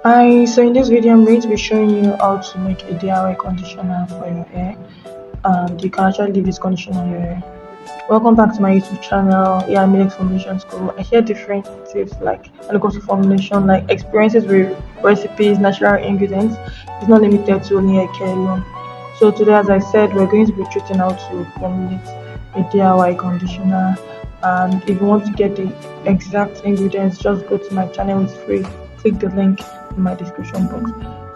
Hi, so in this video I'm going to be showing you how to make a DIY conditioner for your hair, and you can actually leave this conditioner on your hair. Welcome back to my YouTube channel. Yeah, I make formulation school. I share different tips like when it comes to formulation, like experiences with recipes, natural ingredients. It's not limited to only hair care alone. So today, as I said, we're going to be treating how to formulate a DIY conditioner. And if you want to get the exact ingredients, just go to my channel. It's free. Click the link in my description box.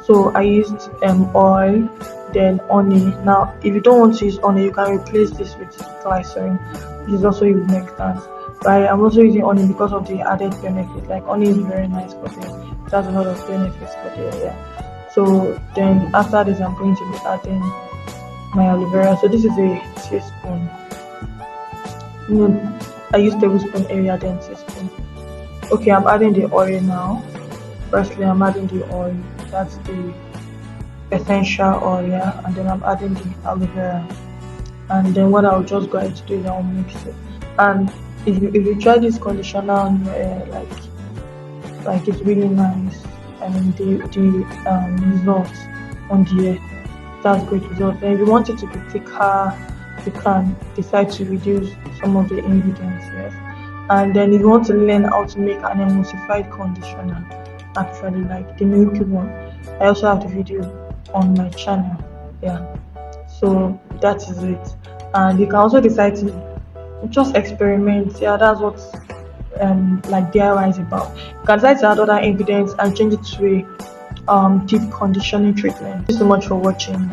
So I used oil, then honey. Now if you don't want to use honey, you can replace this with glycerin, which is also used next time. But I'm also using honey because of the added benefit. Like honey is very nice for the it has a lot of benefits for the hair. So then after this I'm going to be adding my aloe vera. So this is a teaspoon. No, I use tablespoon area then teaspoon. Okay, I'm adding the oil now. Firstly, I'm adding the oil. That's the essential oil, yeah, and then I'm adding the aloe vera. And then what I'll just go ahead to do is I'll mix it. And if you try this conditioner on your hair, like it's really nice. I mean the results on the hair, that's great results. And if you want it to be thicker, you can decide to reduce some of the ingredients, yes. And then if you want to learn how to make an emulsified conditioner, actually like the milky one, I also have the video on my channel, yeah. So that is it. And you can also decide to just experiment. Yeah, that's what like DIY is about. You can decide to add other ingredients and change it to a deep conditioning treatment. Thank you so much for watching.